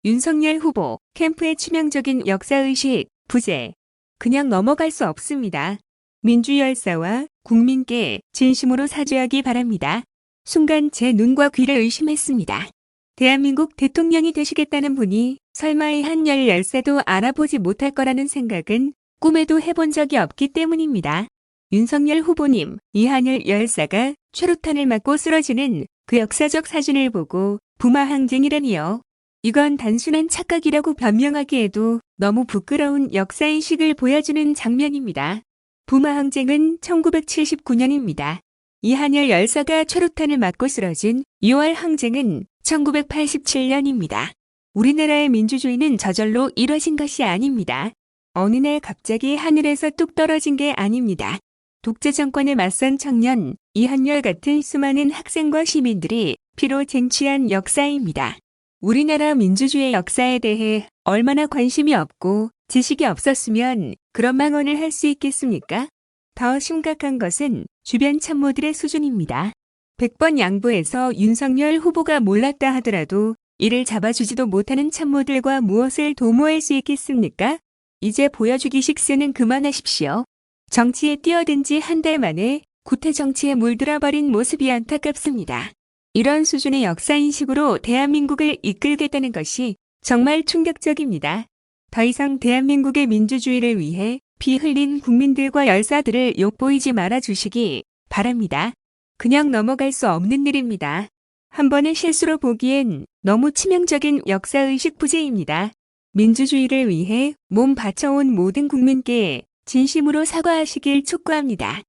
윤석열 후보, 캠프의 치명적인 역사의식, 부재. 그냥 넘어갈 수 없습니다. 민주열사와 국민께 진심으로 사죄하기 바랍니다. 순간 제 눈과 귀를 의심했습니다. 대한민국 대통령이 되시겠다는 분이 설마 이 한열 열사도 알아보지 못할 거라는 생각은 꿈에도 해본 적이 없기 때문입니다. 윤석열 후보님, 이한열 열사가 최루탄을 맞고 쓰러지는 그 역사적 사진을 보고 부마항쟁이라니요. 이건 단순한 착각이라고 변명하기에도 너무 부끄러운 역사인식을 보여주는 장면입니다. 부마항쟁은 1979년입니다. 이한열 열사가 최루탄을 맞고 쓰러진 6월 항쟁은 1987년입니다. 우리나라의 민주주의는 저절로 이뤄진 것이 아닙니다. 어느 날 갑자기 하늘에서 뚝 떨어진 게 아닙니다. 독재 정권에 맞선 청년, 이한열 같은 수많은 학생과 시민들이 피로 쟁취한 역사입니다. 우리나라 민주주의 역사에 대해 얼마나 관심이 없고 지식이 없었으면 그런 망언을 할 수 있겠습니까? 더 심각한 것은 주변 참모들의 수준입니다. 100번 양보해서 윤석열 후보가 몰랐다 하더라도 이를 잡아주지도 못하는 참모들과 무엇을 도모할 수 있겠습니까? 이제 보여주기 식스는 그만하십시오. 정치에 뛰어든 지 한 달 만에 구태 정치에 물들어버린 모습이 안타깝습니다. 이런 수준의 역사인식으로 대한민국을 이끌겠다는 것이 정말 충격적입니다. 더 이상 대한민국의 민주주의를 위해 피 흘린 국민들과 열사들을 욕보이지 말아주시기 바랍니다. 그냥 넘어갈 수 없는 일입니다. 한 번의 실수로 보기엔 너무 치명적인 역사의식 부재입니다. 민주주의를 위해 몸 바쳐온 모든 국민께 진심으로 사과하시길 촉구합니다.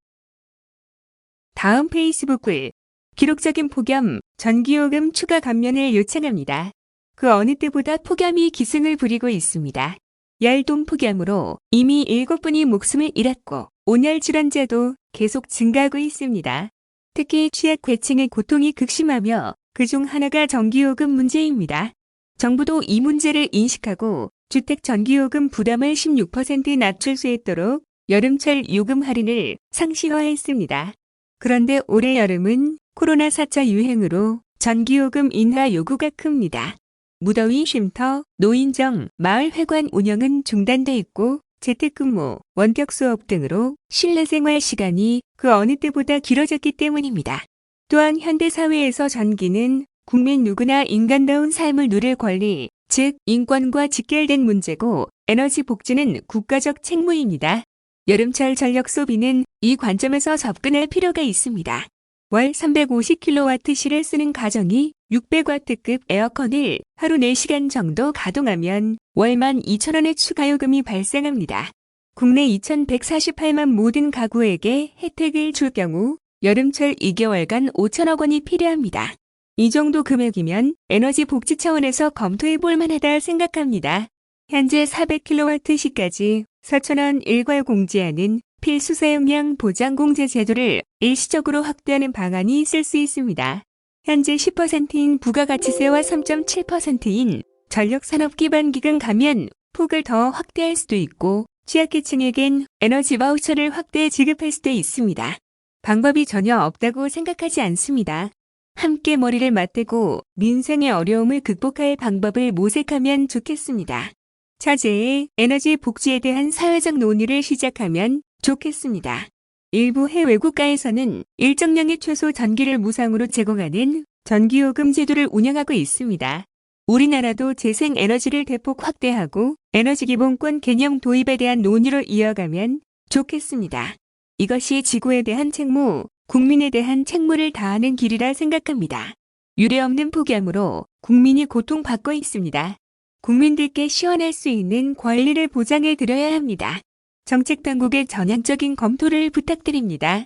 다음 페이스북 글. 기록적인 폭염, 전기요금 추가 감면을 요청합니다. 그 어느 때보다 폭염이 기승을 부리고 있습니다. 열돔 폭염으로 이미 7분이 목숨을 잃었고 온열 질환자도 계속 증가하고 있습니다. 특히 취약계층의 고통이 극심하며 그중 하나가 전기요금 문제입니다. 정부도 이 문제를 인식하고 주택 전기요금 부담을 16% 낮출 수 있도록 여름철 요금 할인을 상시화했습니다. 그런데 올해 여름은 코로나 4차 유행으로 전기요금 인하 요구가 큽니다. 무더위 쉼터, 노인정, 마을회관 운영은 중단돼 있고 재택근무, 원격 수업 등으로 실내 생활 시간이 그 어느 때보다 길어졌기 때문입니다. 또한 현대사회에서 전기는 국민 누구나 인간다운 삶을 누릴 권리, 즉 인권과 직결된 문제고 에너지 복지는 국가적 책무입니다. 여름철 전력 소비는 이 관점에서 접근할 필요가 있습니다. 월 350kWh를 쓰는 가정이 600W급 에어컨을 하루 4시간 정도 가동하면 월 12,000원의 추가 요금이 발생합니다. 국내 2,148만 모든 가구에게 혜택을 줄 경우 여름철 2개월간 5천억 원이 필요합니다. 이 정도 금액이면 에너지 복지 차원에서 검토해 볼 만하다 생각합니다. 현재 400kWh까지 4,000원 일괄 공제하는 필수 사용량 보장 공제 제도를 일시적으로 확대하는 방안이 있을 수 있습니다. 현재 10%인 부가가치세와 3.7%인 전력산업기반기금 감면 폭을 더 확대할 수도 있고 취약계층에겐 에너지 바우처를 확대 지급할 수도 있습니다. 방법이 전혀 없다고 생각하지 않습니다. 함께 머리를 맞대고 민생의 어려움을 극복할 방법을 모색하면 좋겠습니다. 차제의 에너지 복지에 대한 사회적 논의를 시작하면 좋겠습니다. 일부 해외 국가에서는 일정량의 최소 전기를 무상으로 제공하는 전기요금 제도를 운영하고 있습니다. 우리나라도 재생에너지를 대폭 확대하고 에너지기본권 개념 도입에 대한 논의를 이어가면 좋겠습니다. 이것이 지구에 대한 책무, 국민에 대한 책무를 다하는 길이라 생각합니다. 유례없는 폭염으로 국민이 고통받고 있습니다. 국민들께 시원할 수 있는 권리를 보장해 드려야 합니다. 정책당국의 전향적인 검토를 부탁드립니다.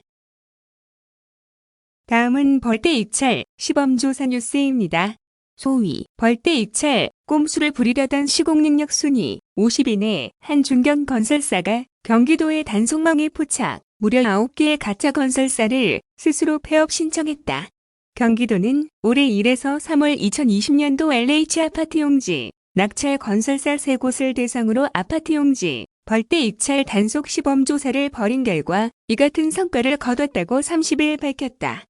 다음은 벌떼 입찰 시범조사 뉴스입니다. 소위 벌떼 입찰 꼼수를 부리려던 시공능력 순위 50인의 한 중견 건설사가 경기도의 단속망에 포착, 무려 9개의 가짜 건설사를 스스로 폐업 신청했다. 경기도는 올해 1에서 3월 2020년도 LH 아파트 용지, 낙찰 건설사 3곳을 대상으로 아파트 용지, 벌떼 입찰 단속 시범 조사를 벌인 결과 이 같은 성과를 거뒀다고 30일 밝혔다.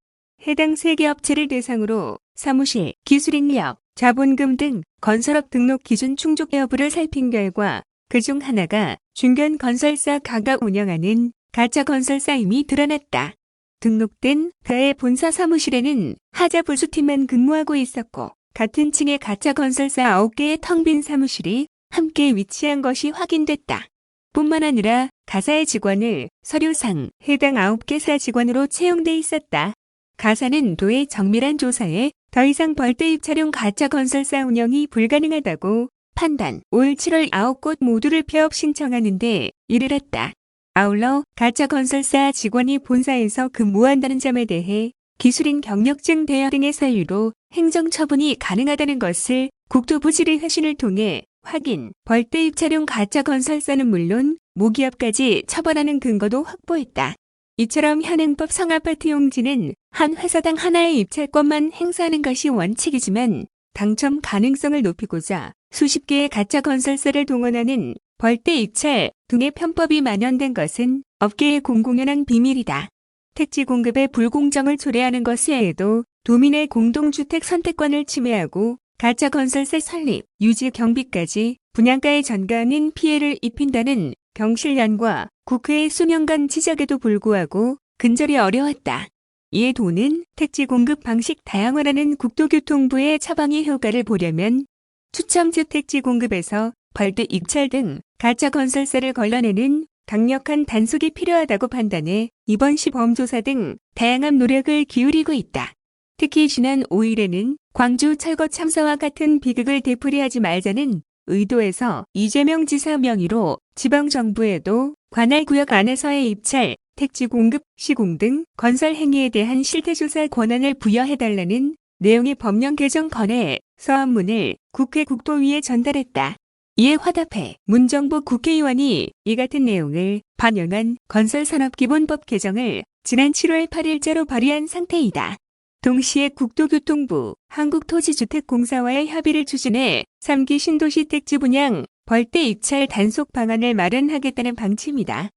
해당 세계업체를 대상으로 사무실, 기술인력, 자본금 등 건설업 등록 기준 충족 여부를 살핀 결과 그중 하나가 중견 건설사 가가 운영하는 가짜 건설사임이 드러났다. 등록된 그의 본사 사무실에는 하자 부수팀만 근무하고 있었고 같은 층의 가짜 건설사 9개의 텅 빈 사무실이 함께 위치한 것이 확인됐다. 뿐만 아니라 가사의 직원을 서류상 해당 9개사 직원으로 채용돼 있었다. 가사는 도의 정밀한 조사에 더 이상 벌떼 입찰용 가짜 건설사 운영이 불가능하다고 판단, 올 7월 9곳 모두를 폐업 신청하는데 이르렀다. 아울러 가짜 건설사 직원이 본사에서 근무한다는 점에 대해 기술인 경력증 대여 등의 사유로 행정처분이 가능하다는 것을 국토부 질의 회신을 통해 확인, 벌떼 입찰용 가짜 건설사는 물론 모기업까지 처벌하는 근거도 확보했다. 이처럼 현행법 상아파트 용지는 한 회사당 하나의 입찰권만 행사하는 것이 원칙이지만 당첨 가능성을 높이고자 수십 개의 가짜 건설사를 동원하는 벌떼 입찰 등의 편법이 만연된 것은 업계의 공공연한 비밀이다. 택지 공급의 불공정을 초래하는 것 외에도 도민의 공동주택 선택권을 침해하고 가짜 건설사 설립, 유지 경비까지 분양가에 전가하는 피해를 입힌다는 경실련과 국회의 수년간 지적에도 불구하고 근절이 어려웠다. 이에 도는 택지 공급 방식 다양화라는 국토교통부의 처방의 효과를 보려면 추첨제 택지 공급에서 벌떼 입찰 등 가짜 건설사를 걸러내는 강력한 단속이 필요하다고 판단해 이번 시범조사 등 다양한 노력을 기울이고 있다. 특히 지난 5일에는 광주 철거 참사와 같은 비극을 되풀이하지 말자는 의도에서 이재명 지사 명의로 지방정부에도 관할 구역 안에서의 입찰, 택지 공급, 시공 등 건설 행위에 대한 실태조사 권한을 부여해달라는 내용의 법령 개정 건의 서한문을 국회 국토위에 전달했다. 이에 화답해 문정부 국회의원이 이 같은 내용을 반영한 건설산업기본법 개정을 지난 7월 8일자로 발의한 상태이다. 동시에 국토교통부, 한국토지주택공사와의 협의를 추진해 3기 신도시 택지 분양, 벌떼 입찰 단속 방안을 마련하겠다는 방침이다.